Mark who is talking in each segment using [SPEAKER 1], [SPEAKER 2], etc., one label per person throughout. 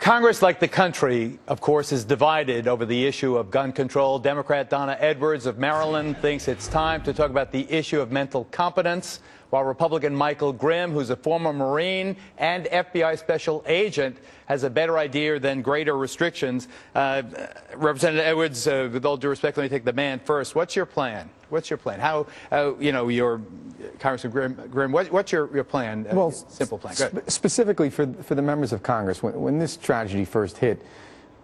[SPEAKER 1] Congress, like the country, of course, is divided over the issue of gun control. Democrat Donna Edwards of Maryland thinks it's time to talk about the issue of mental competence, while Republican Michael Grimm, who's a former Marine and FBI special agent, has a better idea than greater restrictions. Representative Edwards, with all due respect, let me take the man first. What's your plan? What's your plan? Your Congressman Grimm, what's your plan?
[SPEAKER 2] Well,
[SPEAKER 1] simple plan. Go ahead.
[SPEAKER 2] Specifically for the members of Congress, when this tragedy first hit,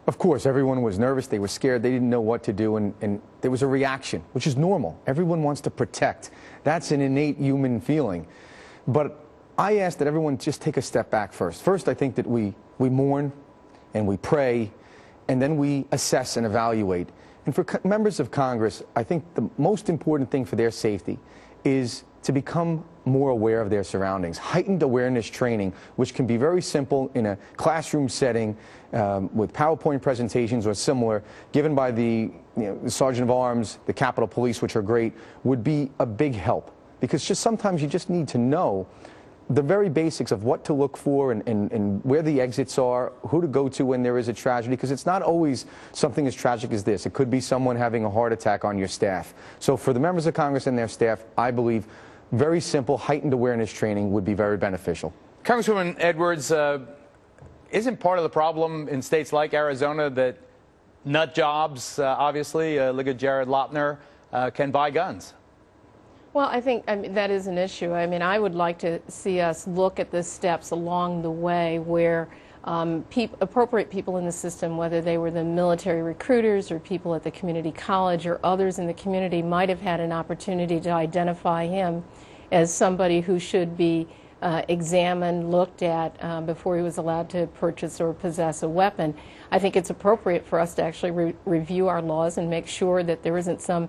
[SPEAKER 2] of course, everyone was nervous. They were scared. They didn't know what to do, and there was a reaction, which is normal. Everyone wants to protect. That's an innate human feeling. But I ask that everyone just take a step back first. First, I think that we mourn and we pray, and then we assess and evaluate. And for members of Congress, I think the most important thing for their safety is to become more aware of their surroundings. Heightened awareness training, which can be very simple in a classroom setting with PowerPoint presentations or similar, given by the Sergeant of Arms, the Capitol Police, which are great, would be a big help. Because sometimes you just need to know the very basics of what to look for and where the exits are, who to go to when there is a tragedy, because it's not always something as tragic as this. It could be someone having a heart attack on your staff. So for the members of Congress and their staff, I believe very simple heightened awareness training would be very beneficial.
[SPEAKER 1] Congresswoman Edwards, isn't part of the problem in states like Arizona that nut jobs, obviously, look at Jared Lopner, can buy guns?
[SPEAKER 3] Well, I think that is an issue. I would like to see us look at the steps along the way where appropriate people in the system, whether they were the military recruiters or people at the community college or others in the community, might have had an opportunity to identify him as somebody who should be examined, looked at before he was allowed to purchase or possess a weapon. I think it's appropriate for us to actually review our laws and make sure that there isn't some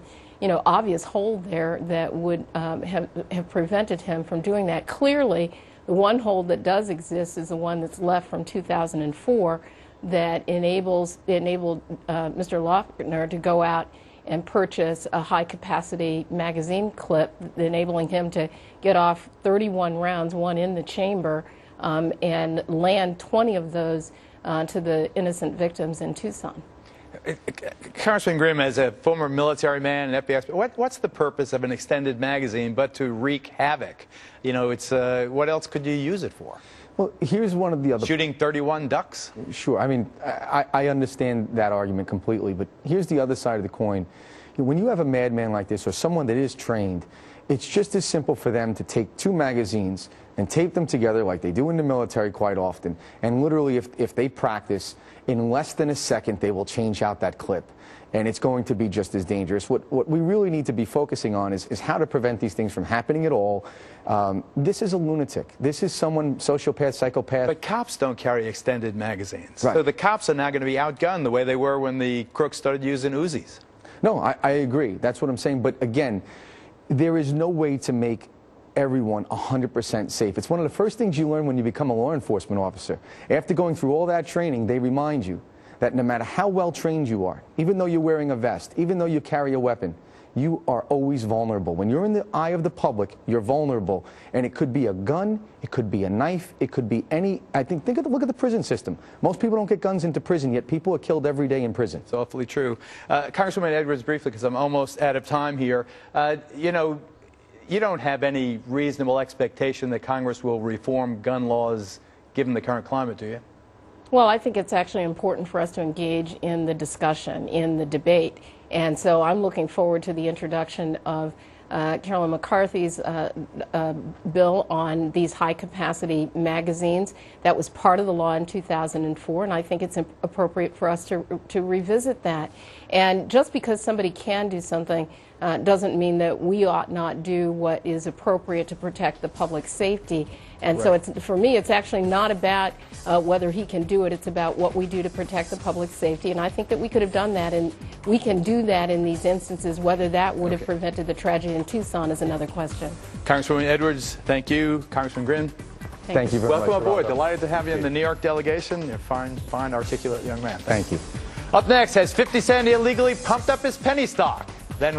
[SPEAKER 3] obvious hole there that would have prevented him from doing that. Clearly, the one hole that does exist is the one that's left from 2004 that enabled Mr. Lopner to go out and purchase a high-capacity magazine clip, enabling him to get off 31 rounds, one in the chamber, and land 20 of those to the innocent victims in Tucson.
[SPEAKER 1] Congressman Grimm, as a former military man and FBI, what's the purpose of an extended magazine but to wreak havoc? What else could you use it for?
[SPEAKER 2] Well, here's one of the other...
[SPEAKER 1] Shooting 31 ducks?
[SPEAKER 2] Sure. I understand that argument completely, but here's the other side of the coin. When you have a madman like this or someone that is trained, it's just as simple for them to take two magazines and tape them together like they do in the military quite often. And literally, if they practice, in less than a second, they will change out that clip. And it's going to be just as dangerous. What we really need to be focusing on is how to prevent these things from happening at all. This is a lunatic. This is someone, sociopath, psychopath.
[SPEAKER 1] But cops don't carry extended magazines.
[SPEAKER 2] Right.
[SPEAKER 1] So the cops are now going to be outgunned the way they were when the crooks started using Uzis.
[SPEAKER 2] No, I agree. That's what I'm saying. But again, there is no way to make everyone 100% safe. It's one of the first things you learn when you become a law enforcement officer. After going through all that training, they remind you that no matter how well trained you are, even though you're wearing a vest, even though you carry a weapon, you are always vulnerable. When you're in the eye of the public, you're vulnerable. And it could be a gun, it could be a knife, it could be any... look at the prison system. Most people don't get guns into prison, yet people are killed every day in prison.
[SPEAKER 1] It's awfully true. Congresswoman Edwards, briefly, because I'm almost out of time here, you don't have any reasonable expectation that Congress will reform gun laws given the current climate, do you?
[SPEAKER 3] Well, I think it's actually important for us to engage in the discussion, in the debate. And so I'm looking forward to the introduction of Carolyn McCarthy's bill on these high-capacity magazines. That was part of the law in 2004, and I think it's appropriate for us to revisit that. And just because somebody can do something doesn't mean that we ought not do what is appropriate to protect the public safety. And so for me, it's actually not about whether he can do it. It's about what we do to protect the public safety. And I think that we could have done that, and we can do that in these instances. Whether that would have prevented the tragedy in Tucson is another question.
[SPEAKER 1] Congresswoman Edwards, thank you. Congressman Grimm.
[SPEAKER 2] Thank you very much.
[SPEAKER 1] Welcome aboard. Delighted to have you in the New York delegation. You're a fine, articulate young man.
[SPEAKER 2] Thank you.
[SPEAKER 1] Up next, has 50 Cent illegally pumped up his penny stock? Then